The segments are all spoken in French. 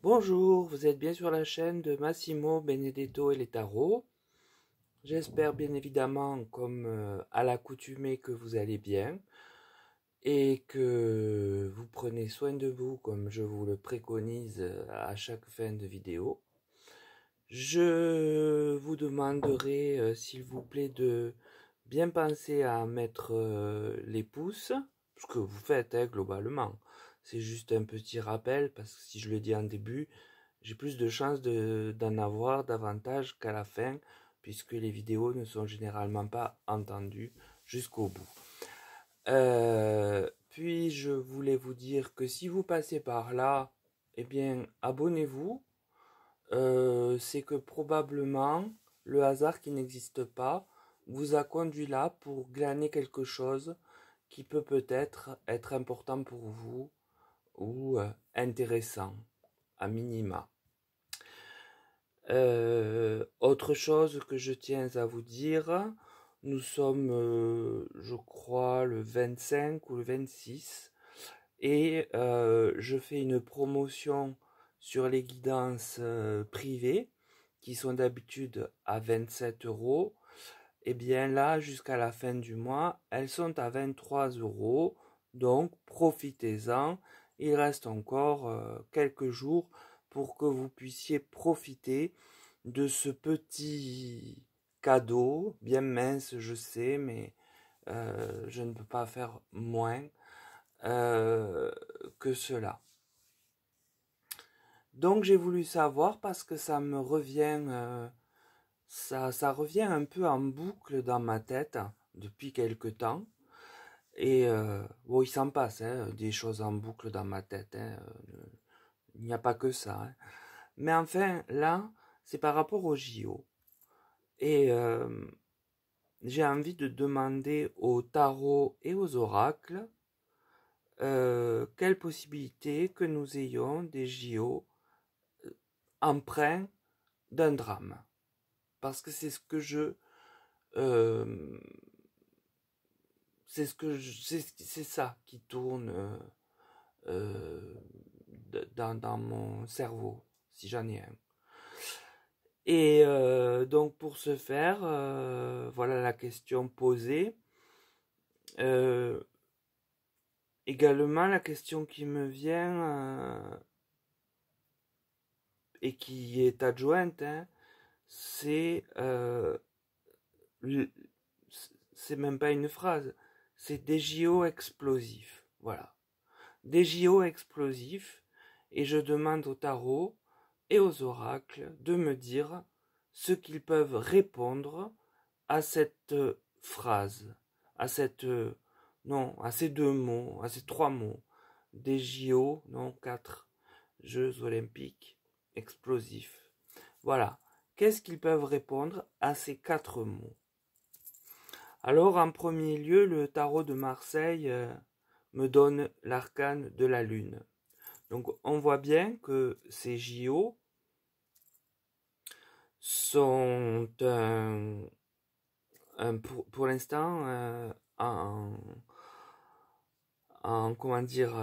Bonjour, vous êtes bien sur la chaîne de Massimo Benedetto et les tarots. J'espère bien évidemment, comme à l'accoutumée, que vous allez bien et que vous prenez soin de vous comme je vous le préconise à chaque fin de vidéo. Je vous demanderai, s'il vous plaît, de bien penser à mettre les pouces, ce que vous faites globalement. C'est juste un petit rappel, parce que si je le dis en début, j'ai plus de chances d'en avoir davantage qu'à la fin, puisque les vidéos ne sont généralement pas entendues jusqu'au bout. Puis je voulais vous dire que si vous passez par là, eh bien abonnez-vous. C'est que probablement le hasard qui n'existe pas vous a conduit là pour glaner quelque chose qui peut-être être important pour vous ou intéressant à minima. Autre chose que je tiens à vous dire, nous sommes, je crois, le 25 ou le 26 et je fais une promotion sur les guidances privées qui sont d'habitude à 27 €. Et bien là, jusqu'à la fin du mois, elles sont à 23 €. Donc profitez-en. Il reste encore quelques jours pour que vous puissiez profiter de ce petit cadeau, bien mince, je sais, mais je ne peux pas faire moins que cela. Donc j'ai voulu savoir parce que ça me revient, ça revient un peu en boucle dans ma tête depuis quelque temps. Et bon, il s'en passe des choses en boucle dans ma tête. Il n'y a pas que ça. Mais enfin, là, c'est par rapport au JO. Et j'ai envie de demander aux tarots et aux oracles quelle possibilité que nous ayons des JO empreints d'un drame. Parce que c'est ce que c'est ça qui tourne dans mon cerveau, si j'en ai un. Et donc pour ce faire, voilà la question posée. Également la question qui me vient et qui est adjointe, c'est même pas une phrase, c'est des JO explosifs. Voilà. Des JO explosifs, et je demande aux tarots et aux oracles de me dire ce qu'ils peuvent répondre à cette phrase, à cette non, à ces deux mots, à ces trois mots, des JO, non, 4 Jeux olympiques explosifs. Voilà. Qu'est-ce qu'ils peuvent répondre à ces 4 mots? Alors, en premier lieu, le tarot de Marseille me donne l'arcane de la lune. Donc, on voit bien que ces JO sont pour l'instant comment dire,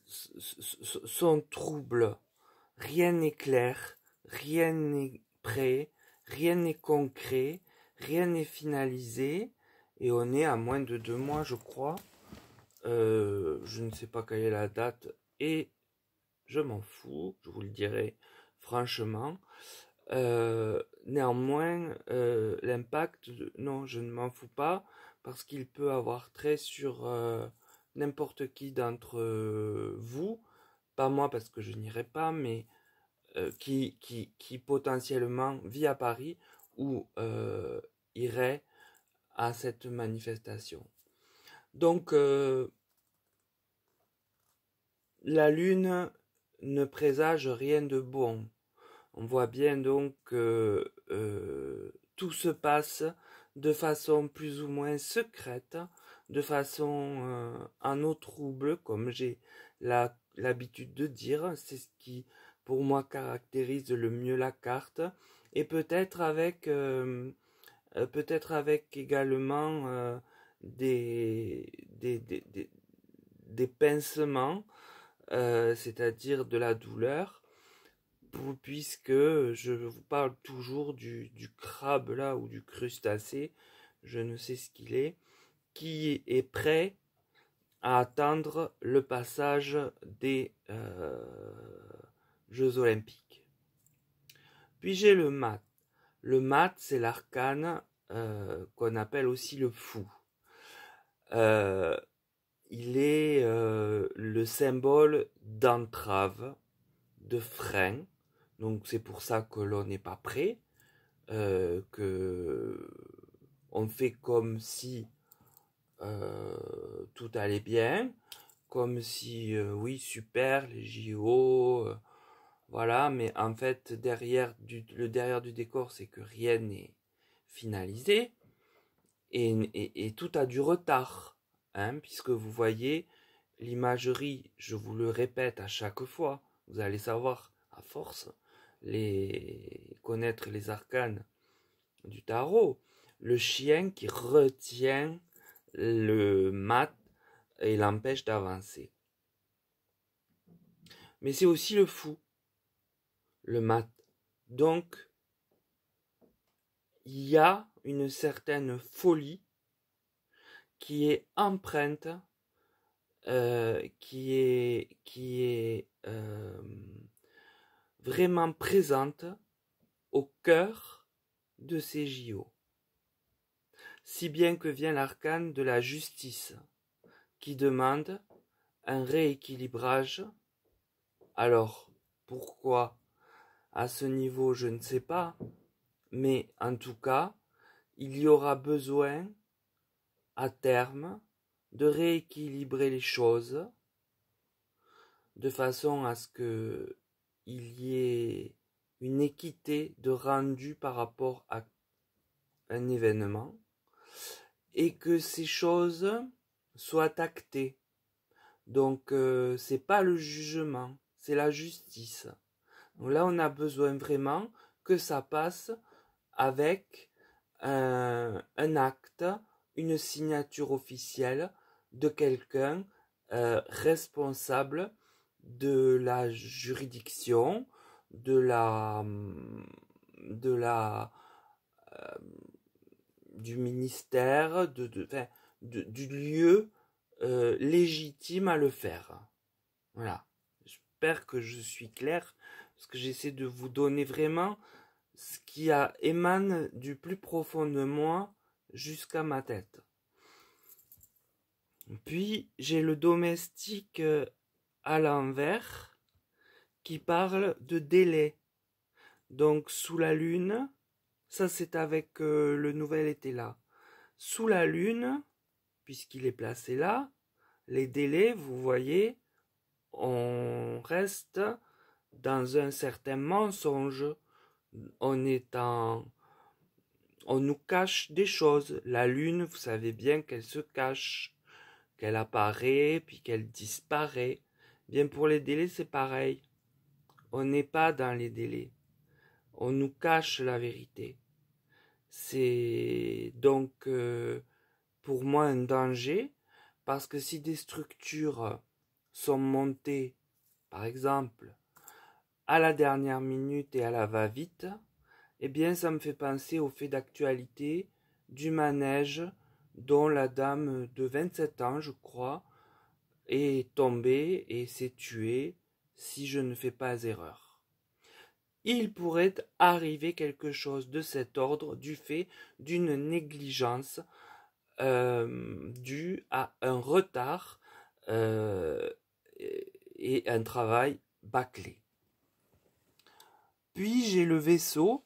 sont troubles. Rien n'est clair, rien n'est prêt, rien n'est concret, rien n'est finalisé, et on est à moins de 2 mois, je crois. Je ne sais pas quelle est la date, et je m'en fous, je vous le dirai franchement. Néanmoins, l'impact, non, je ne m'en fous pas, parce qu'il peut avoir trait sur n'importe qui d'entre vous, pas moi parce que je n'irai pas, mais qui potentiellement vit à Paris ou irait à cette manifestation. Donc, la Lune ne présage rien de bon. On voit bien donc que tout se passe de façon plus ou moins secrète, de façon en eau trouble, comme j'ai l'habitude de dire. C'est ce qui, pour moi, caractérise le mieux la carte. Et peut-être avec également des pincements c'est-à-dire de la douleur, puisque je vous parle toujours du crabe là, ou du crustacé, je ne sais ce qu'il est, qui est prêt à attendre le passage des Jeux Olympiques. Puis j'ai le mat. Le mat, c'est l'arcane qu'on appelle aussi le fou. Il est le symbole d'entrave, de frein. Donc c'est pour ça que l'on n'est pas prêt, que on fait comme si tout allait bien, comme si oui super les JO, voilà, mais en fait le derrière du décor c'est que rien n'est finalisé et tout a du retard, hein, puisque vous voyez l'imagerie, je vous le répète à chaque fois, vous allez savoir à force connaître les arcanes du tarot, le chien qui retient le mat et l'empêche d'avancer. Mais c'est aussi le fou, le mat. Donc, il y a une certaine folie qui est empreinte, qui est vraiment présente au cœur de ces JO. Si bien que vient l'arcane de la justice, qui demande un rééquilibrage. Alors, pourquoi à ce niveau, je ne sais pas, mais en tout cas, il y aura besoin, à terme, de rééquilibrer les choses, de façon à ce que il y ait une équité de rendu par rapport à un événement, et que ces choses soient actées. Donc c'est pas le jugement, c'est la justice. Donc là on a besoin vraiment que ça passe avec un acte, une signature officielle de quelqu'un responsable de la juridiction, du ministère, du lieu légitime à le faire. Voilà. J'espère que je suis clair, parce que j'essaie de vous donner vraiment ce qui émane du plus profond de moi jusqu'à ma tête. Puis j'ai le domestique à l'envers qui parle de délai. Donc sous la lune, ça c'est avec le nouvel été là. Sous la lune, puisqu'il est placé là, les délais, vous voyez, on reste dans un certain mensonge. On nous cache des choses. La lune, vous savez bien qu'elle se cache, qu'elle apparaît, puis qu'elle disparaît. Bien pour les délais, c'est pareil. On n'est pas dans les délais. On nous cache la vérité. C'est donc pour moi un danger, parce que si des structures sont montées, par exemple, à la dernière minute et à la va-vite, eh bien ça me fait penser au fait d'actualité du manège dont la dame de 27 ans, je crois, est tombée et s'est tuée, si je ne fais pas erreur. Il pourrait arriver quelque chose de cet ordre du fait d'une négligence due à un retard et un travail bâclé. Puis j'ai le vaisseau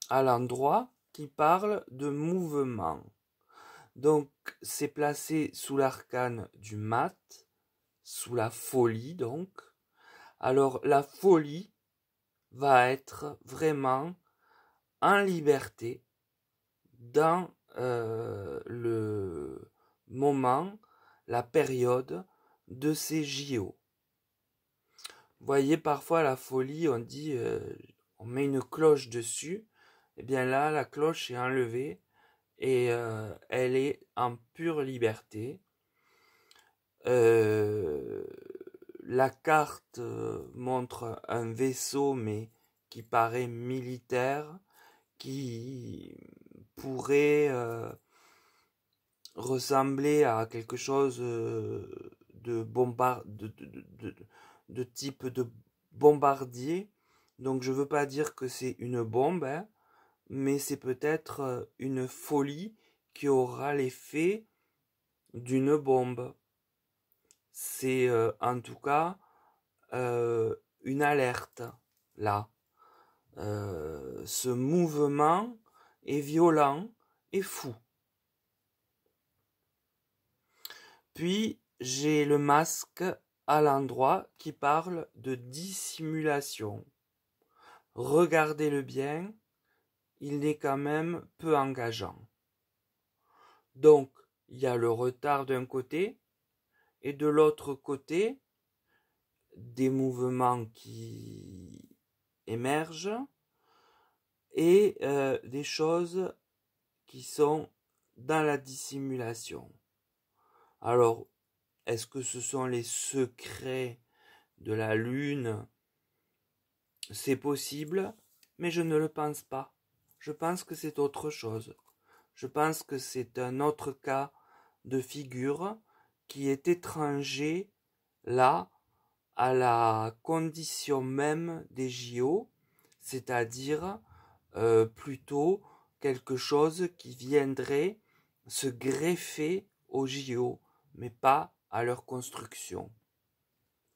à l'endroit qui parle de mouvement. Donc c'est placé sous l'arcane du mat, sous la folie donc. Alors la folie va être vraiment en liberté dans le moment, la période de ces JO. Vous voyez, parfois la folie, on dit, on met une cloche dessus. Et bien là, la cloche est enlevée et elle est en pure liberté. la carte montre un vaisseau, mais qui paraît militaire, qui pourrait ressembler à quelque chose de type de bombardier. Donc je veux pas dire que c'est une bombe, hein, mais c'est peut-être une folie qui aura l'effet d'une bombe. C'est en tout cas une alerte là. Ce mouvement est violent et fou. Puis j'ai le masque à l'endroit qui parle de dissimulation. Regardez-le bien, il est quand même peu engageant. Donc, il y a le retard d'un côté, et de l'autre côté, des mouvements qui émergent, et des choses qui sont dans la dissimulation. Alors, est-ce que ce sont les secrets de la Lune? C'est possible, mais je ne le pense pas. Je pense que c'est autre chose. Je pense que c'est un autre cas de figure qui est étranger là à la condition même des JO, c'est-à-dire plutôt quelque chose qui viendrait se greffer aux JO, mais pas à leur construction,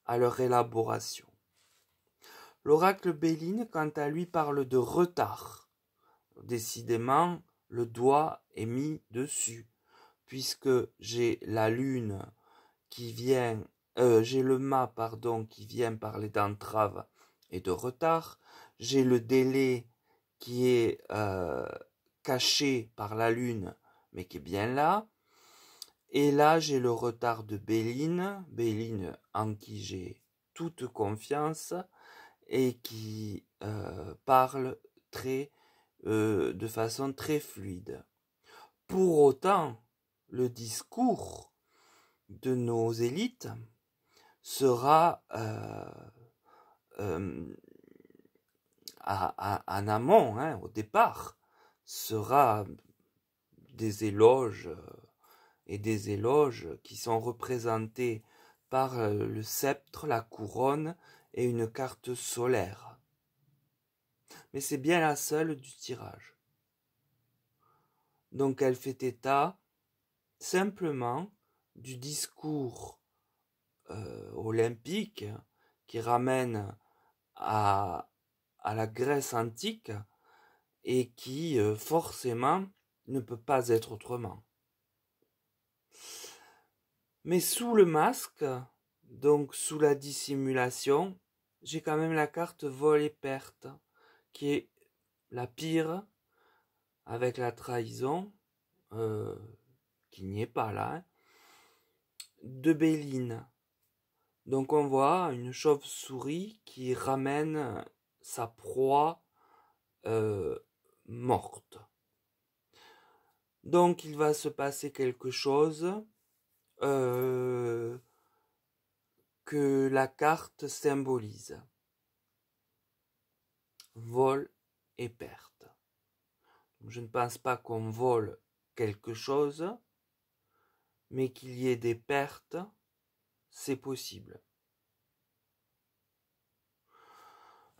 à leur élaboration. L'oracle Béline, quant à lui, parle de retard. Décidément, le doigt est mis dessus, puisque j'ai la lune qui vient, j'ai le mât, qui vient parler d'entrave et de retard. J'ai le délai qui est caché par la lune, mais qui est bien là. Et là, j'ai le retard de Béline en qui j'ai toute confiance et qui parle de façon très fluide. Pour autant, le discours de nos élites sera en amont, hein, au départ, sera des éloges et des éloges qui sont représentés par le sceptre, la couronne et une carte solaire. Mais c'est bien la seule du tirage. Donc elle fait état simplement du discours olympique qui ramène à la Grèce antique et qui forcément ne peut pas être autrement. Mais sous le masque, donc sous la dissimulation, j'ai quand même la carte vol et perte, qui est la pire, avec la trahison, qui n'y est pas là, hein, de Béline. Donc on voit une chauve-souris qui ramène sa proie morte. Donc il va se passer quelque chose que la carte symbolise. Vol et perte. Je ne pense pas qu'on vole quelque chose, mais qu'il y ait des pertes, c'est possible.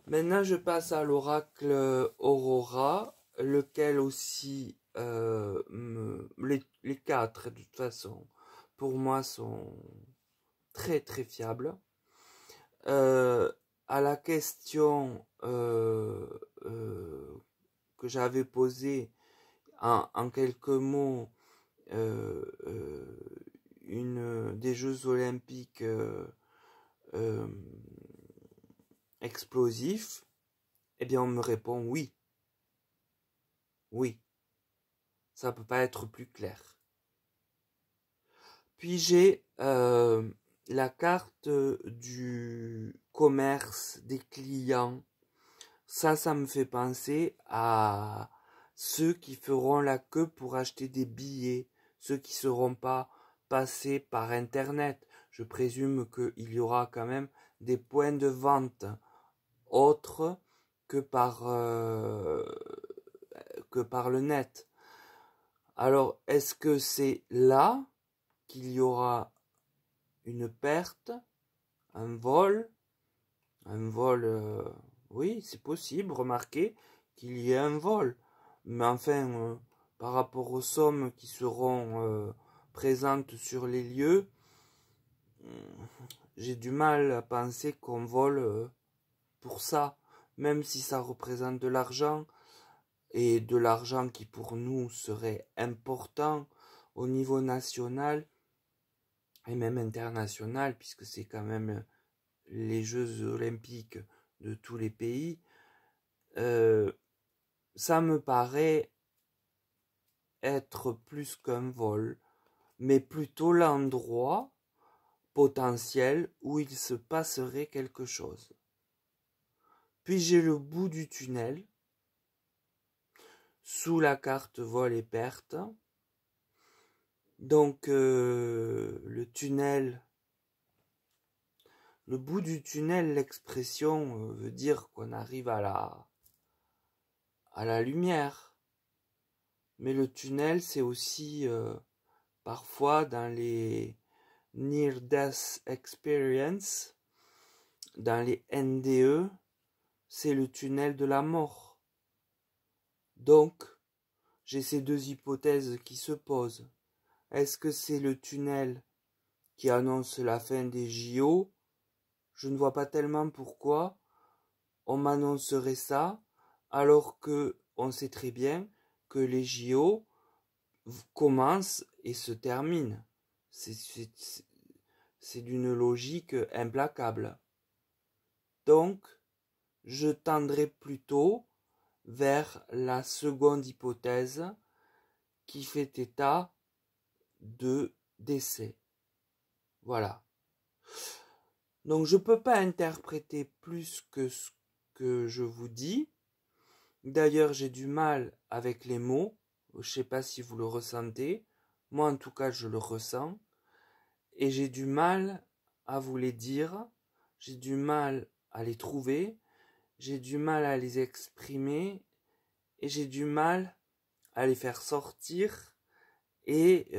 Maintenant, je passe à l'oracle Aurora, lequel aussi, les quatre, de toute façon, pour moi, sont très très fiables. À la question que j'avais posée en quelques mots, des Jeux Olympiques explosifs, eh bien on me répond oui. Oui, ça peut pas être plus clair. Puis j'ai la carte du commerce, des clients. Ça me fait penser à ceux qui feront la queue pour acheter des billets, ceux qui ne seront pas passés par Internet. je présume qu'il y aura quand même des points de vente autres que par le net. Alors, est-ce que c'est là qu'il y aura une perte, un vol? Oui, c'est possible, remarquez qu'il y ait un vol. Mais enfin, par rapport aux sommes qui seront présentes sur les lieux, j'ai du mal à penser qu'on vole pour ça, même si ça représente de l'argent, et de l'argent qui pour nous serait important au niveau national et même international, puisque c'est quand même les Jeux olympiques de tous les pays, ça me paraît être plus qu'un vol, mais plutôt l'endroit potentiel où il se passerait quelque chose. Puis j'ai le bout du tunnel, sous la carte vol et perte. Donc le tunnel, le bout du tunnel, l'expression veut dire qu'on arrive à la lumière. Mais le tunnel, c'est aussi parfois dans les Near Death Experience, dans les NDE, c'est le tunnel de la mort. Donc, j'ai ces deux hypothèses qui se posent. Est-ce que c'est le tunnel qui annonce la fin des JO? Je ne vois pas tellement pourquoi on m'annoncerait ça, alors que on sait très bien que les JO commencent et se terminent. C'est d'une logique implacable. Donc, je tendrai plutôt vers la seconde hypothèse qui fait état de décès. Voilà. Donc je ne peux pas interpréter plus que ce que je vous dis. D'ailleurs, j'ai du mal avec les mots. Je ne sais pas si vous le ressentez. Moi, en tout cas, je le ressens. Et j'ai du mal à vous les dire. J'ai du mal à les trouver. J'ai du mal à les exprimer. Et j'ai du mal à les faire sortir. Et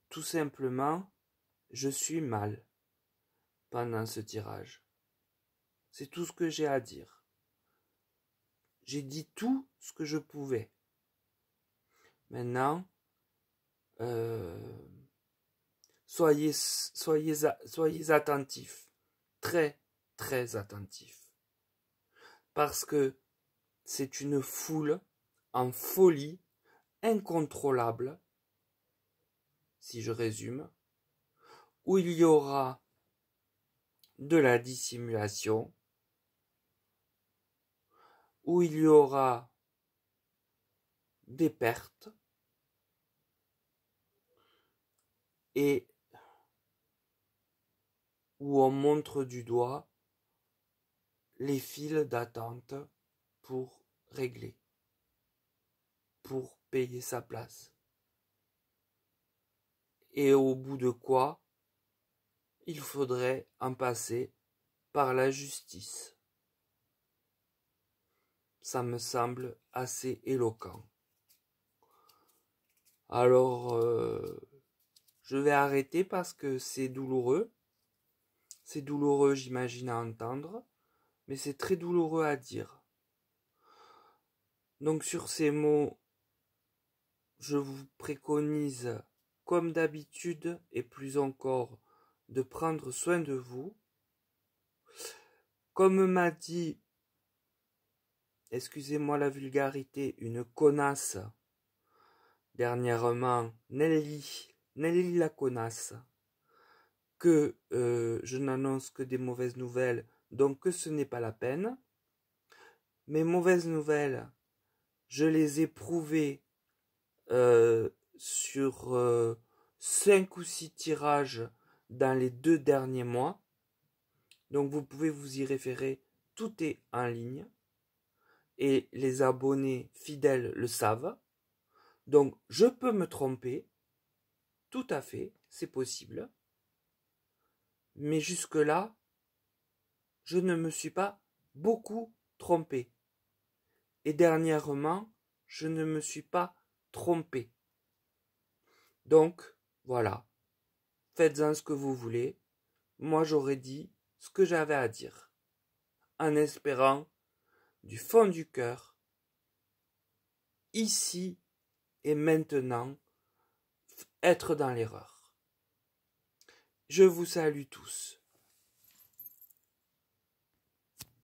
tout simplement, je suis mal pendant ce tirage. C'est tout ce que j'ai à dire. J'ai dit tout ce que je pouvais. Maintenant, soyez attentifs. Très, très attentifs. Parce que c'est une foule en folie, incontrôlable, si je résume, où il y aura de la dissimulation, où il y aura des pertes, et où on montre du doigt les files d'attente pour régler, pour payer sa place. Et au bout de quoi, il faudrait en passer par la justice. Ça me semble assez éloquent. Alors, je vais arrêter parce que c'est douloureux. C'est douloureux, j'imagine, à entendre, mais c'est très douloureux à dire. Donc sur ces mots, je vous préconise, comme d'habitude et plus encore, de prendre soin de vous. Comme m'a dit, excusez-moi la vulgarité, une connasse, dernièrement, Nelly la connasse, que je n'annonce que des mauvaises nouvelles, donc que ce n'est pas la peine. Mes mauvaises nouvelles, je les ai prouvées sur 5 ou 6 tirages dans les 2 derniers mois. Donc vous pouvez vous y référer, tout est en ligne. Et les abonnés fidèles le savent. Donc je peux me tromper, tout à fait, c'est possible. Mais jusque-là, je ne me suis pas beaucoup trompé. Et dernièrement, je ne me suis pas trompé. Donc, voilà. Faites-en ce que vous voulez. Moi, j'aurais dit ce que j'avais à dire. En espérant, du fond du cœur, ici et maintenant, être dans l'erreur. Je vous salue tous.